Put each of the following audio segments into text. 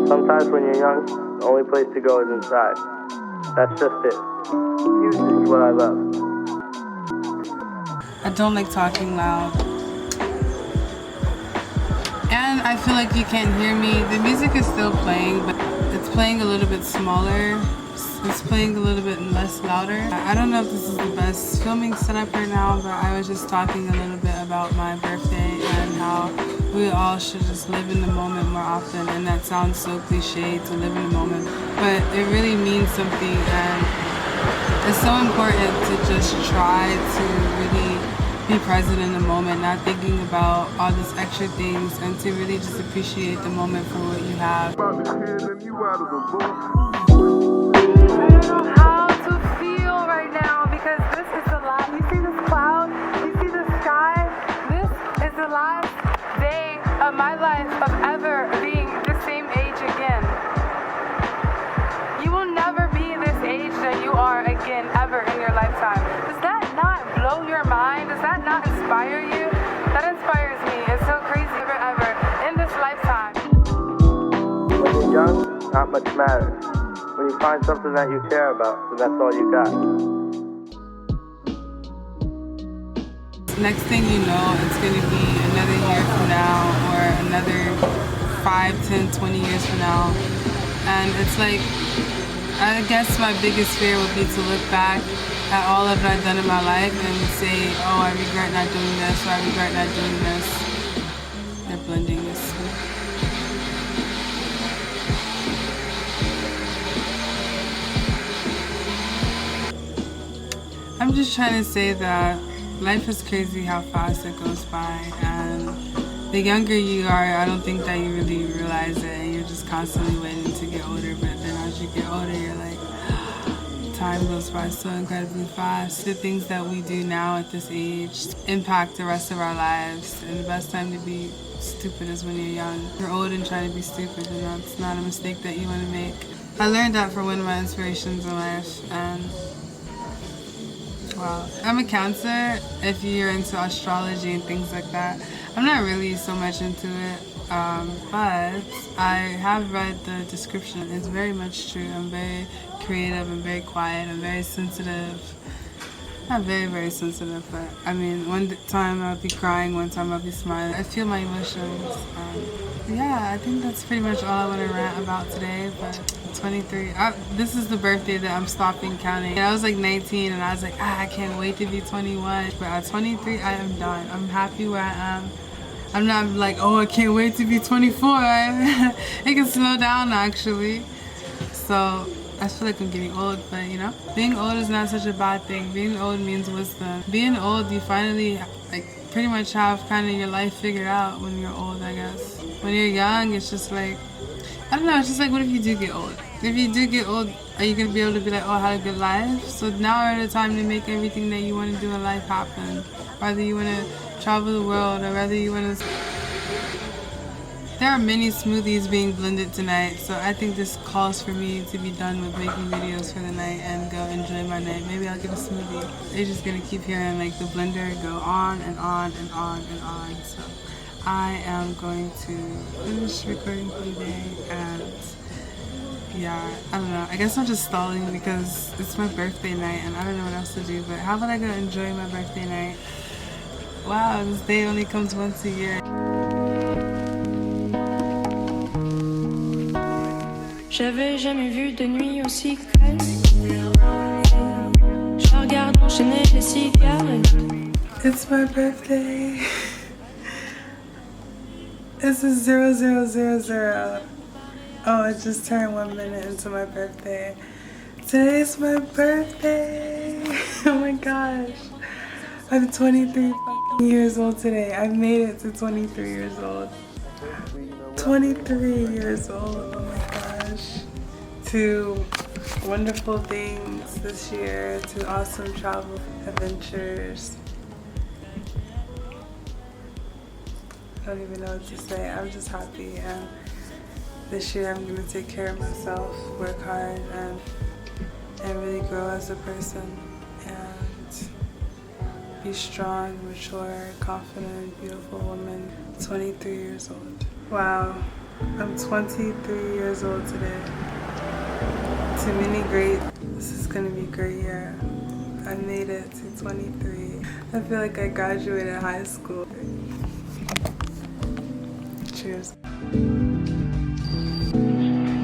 Sometimes when you're young, the only place to go is inside. That's just it. Music is what I love. I don't like talking loud. And I feel like you can't hear me. The music is still playing, but it's playing a little bit smaller. It's playing a little bit less louder. I don't know if this is the best filming setup right now, but I was just talking a little bit about my birthday and how we all should just live in the moment more often. And that sounds so cliche, to live in the moment, but it really means something, and it's so important to just try to really be present in the moment, not thinking about all these extra things, and to really just appreciate the moment for what you have. I don't know how to feel right now because this is the last. You see this cloud? You see the sky? This is the last day of my life of ever being the same age again. You will never be this age that you are again ever in your lifetime. Does that not blow your mind? Does that not inspire you? That inspires me. It's so crazy ever in this lifetime. When you're young, not much matters. When you find something that you care about, then that's all you got. Next thing you know, it's going to be another year from now or another 5, 10, 20 years from now. And it's like, I guess my biggest fear would be to look back at all of that I've done in my life and say, oh, I regret not doing this, or I regret not doing this. They're blending this. I'm just trying to say that life is crazy how fast it goes by, and the younger you are, I don't think that you really realize it, and you're just constantly waiting to get older, but then as you get older, you're like, time goes by so incredibly fast. The things that we do now at this age impact the rest of our lives, and the best time to be stupid is when you're young. If you're old and trying to be stupid, and that's not a mistake that you want to make. I learned that from one of my inspirations in life, and wow. I'm a Cancer, if you're into astrology and things like that. I'm not really so much into it, but I have read the description. It's very much true. I'm very creative, I'm very quiet, I'm very sensitive. Not very, very sensitive, but I mean, one time I'll be crying, one time I'll be smiling. I feel my emotions. Yeah, I think that's pretty much all I want to rant about today, but 23. This is the birthday that I'm stopping counting. I was like 19 and I was like, I can't wait to be 21. But at 23, I am done. I'm happy where I am. I'm not like, oh, I can't wait to be 24. It can slow down actually. So I feel like I'm getting old, but you know, being old is not such a bad thing. Being old means wisdom. Being old, you finally like pretty much have kind of your life figured out when you're old, I guess. When you're young, it's just like, I don't know, it's just like, what if you do get old? If you do get old, are you going to be able to be like, oh, I had a good life? So now are the time to make everything that you want to do in life happen. Whether you want to travel the world or whether you want to... There are many smoothies being blended tonight, so I think this calls for me to be done with making videos for the night and go enjoy my night. Maybe I'll get a smoothie. They're just going to keep hearing like the blender go on and on and on and on. So I am going to finish recording for the day, and yeah, I don't know. I guess I'm just stalling because it's my birthday night and I don't know what else to do, but how about I go enjoy my birthday night? Wow, this day only comes once a year. J'avais jamais vu de nuit aussi calme. Je regarde enchaîner les cigarettes. It's my birthday. This is 0000. Oh, it just turned 1 minute into my birthday. Today's my birthday. Oh my gosh. I'm 23 fucking years old today. I made it to 23 years old. 23 years old. Oh my gosh. To wonderful things this year, to awesome travel adventures. I don't even know what to say. I'm just happy, and this year I'm gonna take care of myself, work hard, and really grow as a person, and be strong, mature, confident, beautiful woman. 23 years old. Wow. I'm 23 years old today. To many great, this is gonna be a great year. I made it to 23. I feel like I graduated high school. Cheers.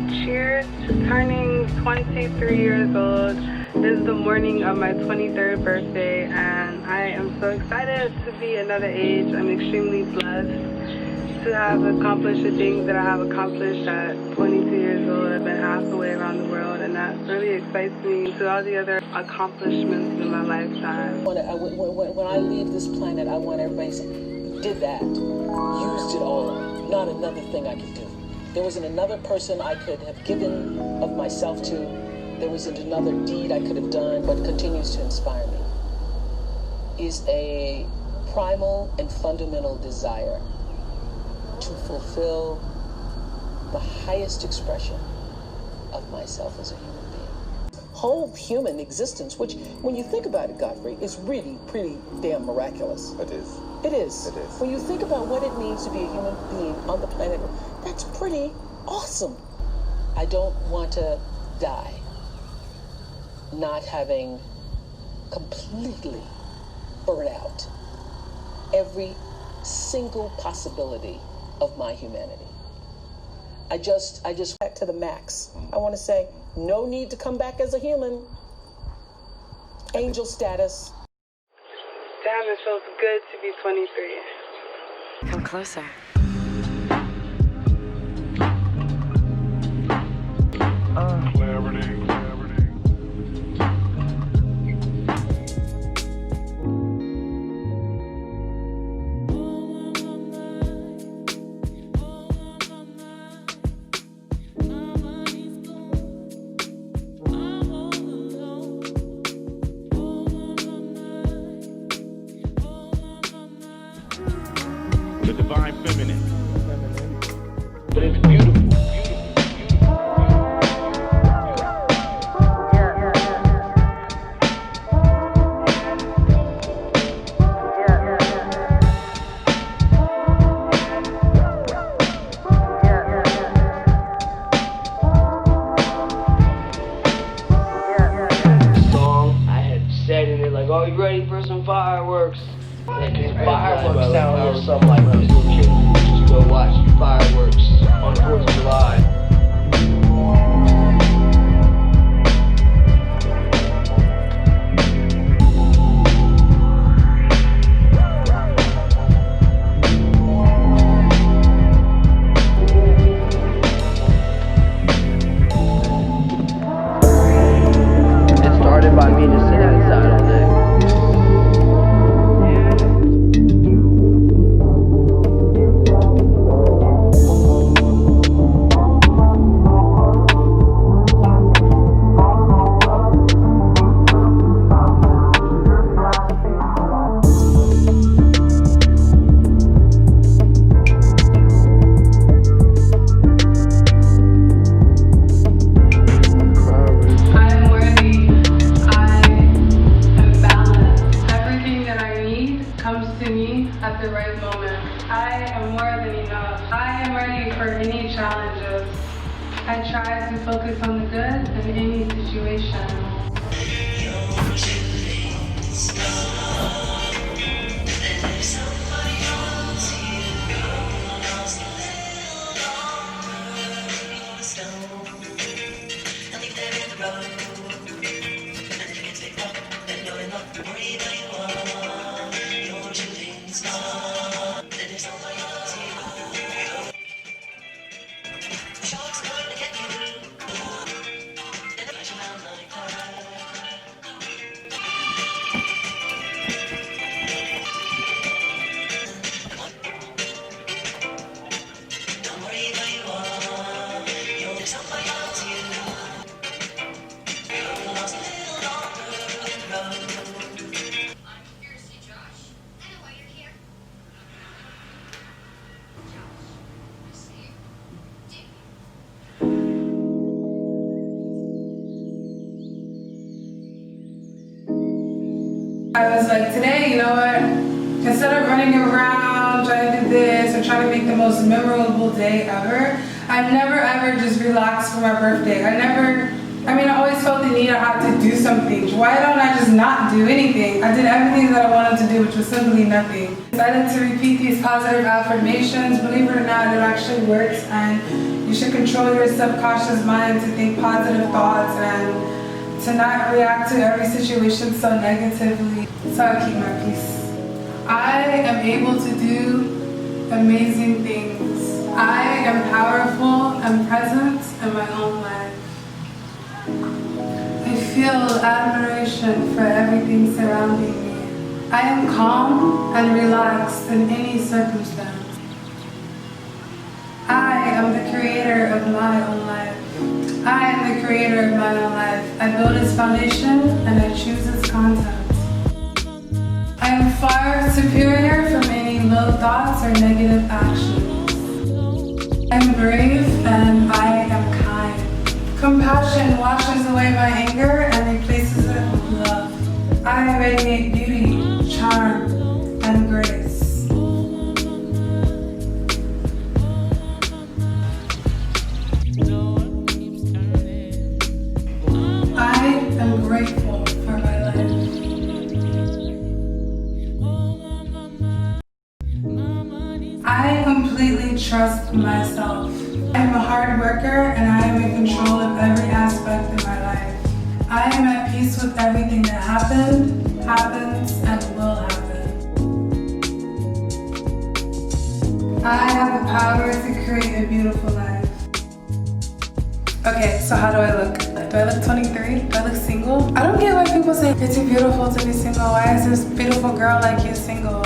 Cheers to turning 23 years old. This is the morning of my 23rd birthday, and I am so excited to be another age. I'm extremely blessed to have accomplished the things that I have accomplished at 22 years old. I've been half the way around the world, and that really excites me to all the other accomplishments in my lifetime. When I leave this planet, I want everybody to say, you did that, used it all, not another thing I could do. There wasn't another person I could have given of myself to. There wasn't another deed I could have done. What continues to inspire me is a primal and fundamental desire to fulfill the highest expression of myself as a human being. Whole human existence, which, when you think about it, Godfrey, is really pretty damn miraculous. It is. It is. It is. When you think about what it means to be a human being on the planet, that's pretty awesome. I don't want to die not having completely burnt out every single possibility of my humanity. I just back to the max. I want to say, no need to come back as a human. Angel status. Damn, it feels good to be 23. Come closer. Clarity. The divine feminine. But it's beautiful. Oh, you ready for some fireworks? Like this fireworks sound or something like this. Just go watch fireworks on 4th of July. It started by me just sitting outside all day. At the right moment. I am more than enough. I am ready for any challenges. I try to focus on the good in any situation. I was like, today, you know what? Instead of running around trying to do this or trying to make the most memorable day ever, I've never ever just relaxed for my birthday. I always felt the need I had to do something. Why don't I just not do anything? I did everything that I wanted to do, which was simply nothing. I like to repeat these positive affirmations. Believe it or not, it actually works, and you should control your subconscious mind to think positive thoughts and to not react to every situation so negatively. So I keep my peace. I am able to do amazing things. I am powerful and present in my own life. I feel admiration for everything surrounding me. I am calm and relaxed in any circumstance. I am the creator of my own life. I am the creator of my own life. I build its foundation and I choose its content. I am far superior from any low thoughts or negative actions. I am brave and I am kind. Compassion washes away my anger and replaces it with love. I radiate beauty, charm, and grace. I am grateful for my life. I completely trust myself. I am a hard worker and I am in control of every aspect of my life. I am at peace with everything that happened, happens, and will happen. I have the power to create a beautiful life. Okay, so how do I look? Do I look 23? Do I look single? I don't get why people say you're too beautiful to be single. Why is this beautiful girl like you single?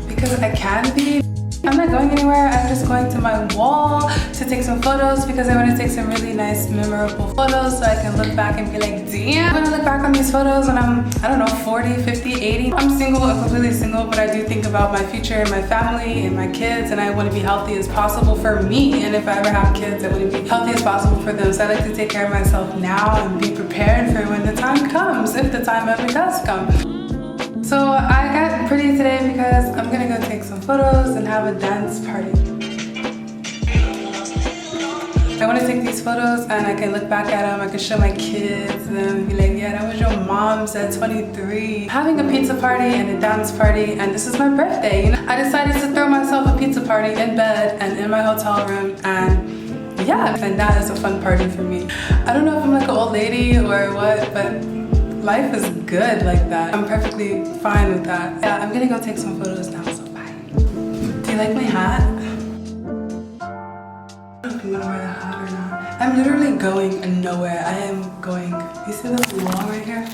Because I can be. I'm not going anywhere. I'm just going to my wall to take some photos because I want to take some really nice, memorable photos so I can look back and be like, damn. I'm gonna look back on these photos when I'm, I don't know, 40, 50, 80. I'm single, I'm completely single, but I do think about my future and my family and my kids, and I want to be healthy as possible for me. And if I ever have kids, I want to be healthy as possible for them. So I like to take care of myself now and be prepared for when the time comes, if the time ever does come. So I got pretty today because I'm gonna go take some photos and have a dance party. I want to take these photos and I can look back at them, I can show my kids and be like, yeah, that was your mom's at 23. Having a pizza party and a dance party, and this is my birthday, you know? I decided to throw myself a pizza party in bed and in my hotel room, and yeah, and that is a fun party for me. I don't know if I'm like an old lady or what, but life is good like that. I'm perfectly fine with that. Yeah, I'm gonna go take some photos now, so bye. Do you like my hat? I don't know if I'm gonna wear the hat or not. I'm literally going nowhere. I am going, you see this wall right here?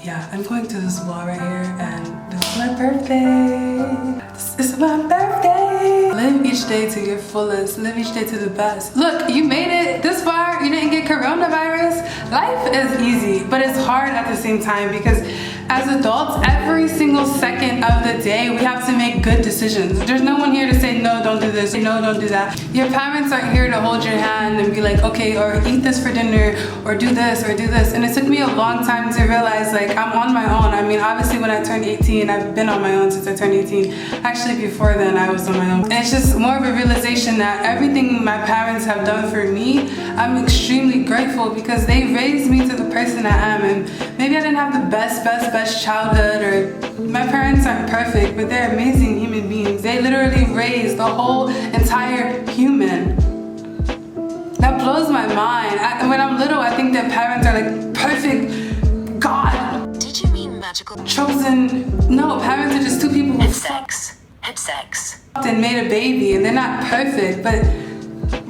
Yeah, I'm going to this wall right here, and this is my birthday. This is my birthday. Live each day to your fullest. Live each day to the best. Look, you made it this far. You didn't get coronavirus. Life is easy, but it's hard at the same time because as adults, every single second of the day, we have to make good decisions. There's no one here to say, no, don't do this, no, don't do that. Your parents aren't here to hold your hand and be like, okay, or eat this for dinner, or do this, or do this. And it took me a long time to realize, like, I'm on my own. I mean, obviously when I turned 18, I've been on my own since I turned 18. Actually, before then, I was on my own. And it's just more of a realization that everything my parents have done for me, I'm extremely grateful because they raised me to the person I am. And maybe I didn't have the best childhood, or my parents aren't perfect, but they're amazing human beings. They literally raised the whole entire human. That blows my mind. When I'm little, I think that parents are like perfect God. Did you mean magical? Chosen. No, parents are just two people who Had sex. and made a baby, and they're not perfect, but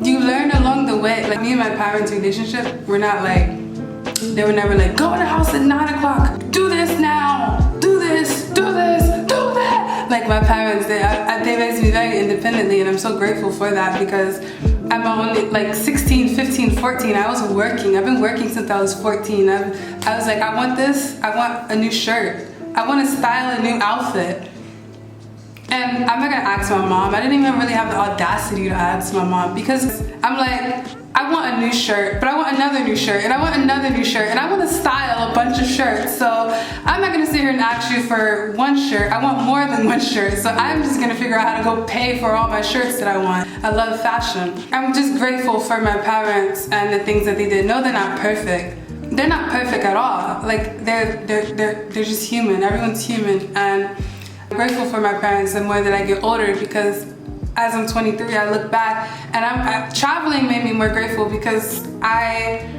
you learn along the way. Like me and my parents' relationship, we're not like, they were never like, go in the house at 9 o'clock, do this now, do this, do this, do that. Like my parents, they raised me very independently, and I'm so grateful for that because I'm only like 16, 15, 14. I was working. I've been working since I was 14. I was like, I want this. I want a new shirt. I want to style a new outfit. And I'm not gonna ask my mom. I didn't even really have the audacity to ask my mom because I'm like, I want a new shirt, but I want another new shirt, and I want another new shirt, and I want to style a bunch of shirts. So I'm not gonna sit here and ask you for one shirt. I want more than one shirt. So I'm just gonna figure out how to go pay for all my shirts that I want. I love fashion. I'm just grateful for my parents and the things that they did. No, they're not perfect. They're not perfect at all. Like they're just human. Everyone's human, and I'm grateful for my parents the more that I get older, because as I'm 23, I look back and traveling made me more grateful, because I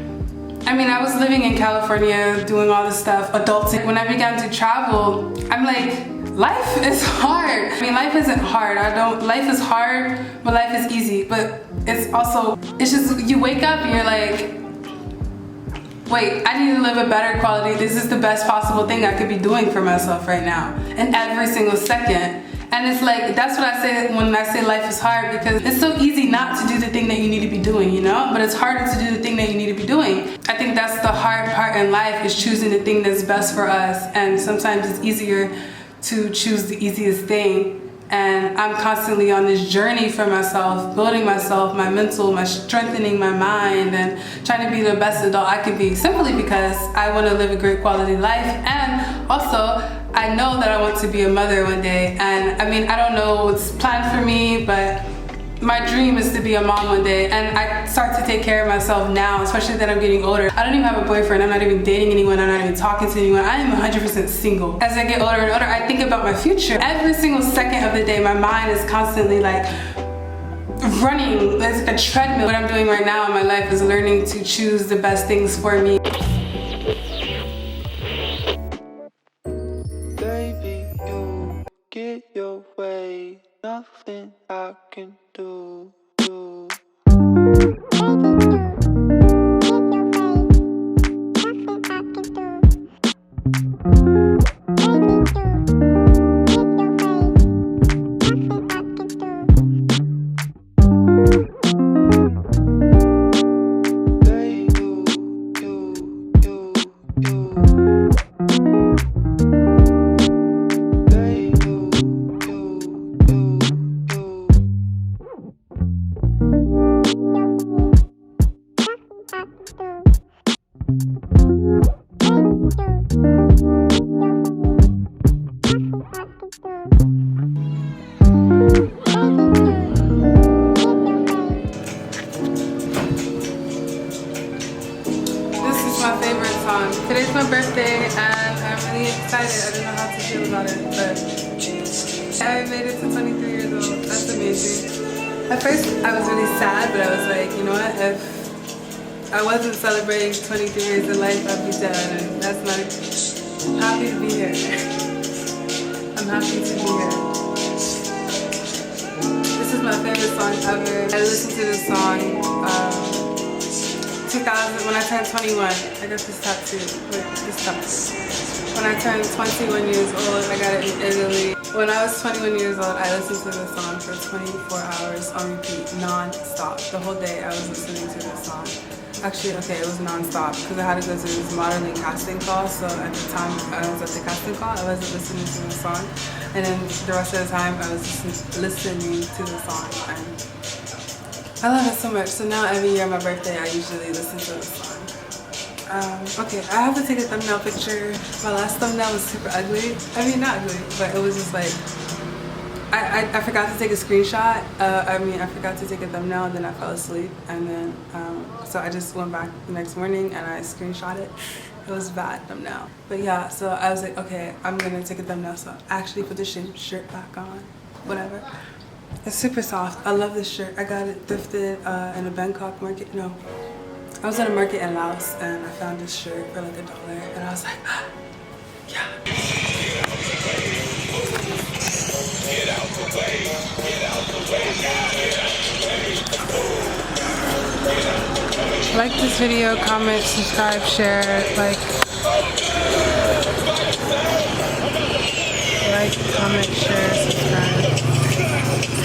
was living in California doing all this stuff, adulting. When I began to travel, I'm like, life is hard. I mean, life isn't hard. Life is hard, but life is easy. But it's just, you wake up and you're like, wait, I need to live a better quality. This is the best possible thing I could be doing for myself right now, and every single second. And it's like, that's what I say when I say life is hard, because it's so easy not to do the thing that you need to be doing, you know? But it's harder to do the thing that you need to be doing. I think that's the hard part in life, is choosing the thing that's best for us. And sometimes it's easier to choose the easiest thing. And I'm constantly on this journey for myself, building myself, my mental, strengthening my mind, and trying to be the best adult I can be, simply because I want to live a great quality life. And also, I know that I want to be a mother one day. And I mean, I don't know what's planned for me, but my dream is to be a mom one day. And I start to take care of myself now, especially that I'm getting older. I don't even have a boyfriend. I'm not even dating anyone. I'm not even talking to anyone. I am 100% single. As I get older and older, I think about my future. Every single second of the day, my mind is constantly like running. It's a treadmill. What I'm doing right now in my life is learning to choose the best things for me. Baby, you get your way. Nothing I can do. Today's my birthday and I'm really excited. I don't know how to feel about it, but I made it to 23 years old. That's amazing. At first I was really sad, but I was like, you know what, if I wasn't celebrating 23 years of life, I'd be dead, and that's not it. I'm happy to be here. I'm happy to be here. This is my favorite song ever. I listened to this song 2000, when I turned 21, I got this tattoo. Wait, this tattoo. When I turned 21 years old, I got it in Italy. When I was 21 years old, I listened to this song for 24 hours on repeat, non-stop. The whole day I was listening to this song. Actually, okay, it was non-stop because I had to go to this modeling casting call. So at the time I was at the casting call, I wasn't listening to the song. And then the rest of the time I was listening to the song. And I love it so much. So now every year on my birthday, I usually listen to this song. Okay, I have to take a thumbnail picture. My last thumbnail was super ugly. I mean, not ugly, but it was just like, I forgot to take a screenshot. I forgot to take a thumbnail, and then I fell asleep. And then, so I just went back the next morning and I screenshot it. It was bad thumbnail. But yeah, so I was like, okay, I'm gonna take a thumbnail. So I actually put the shirt back on, whatever. It's super soft. I love this shirt. I got it thrifted in a Bangkok market. No, I was at a market in Laos and I found this shirt for like $1 and I was like, yeah. Get out the way, get out the way, get out the way. Like this video, comment, subscribe, share, like, comment, share, subscribe.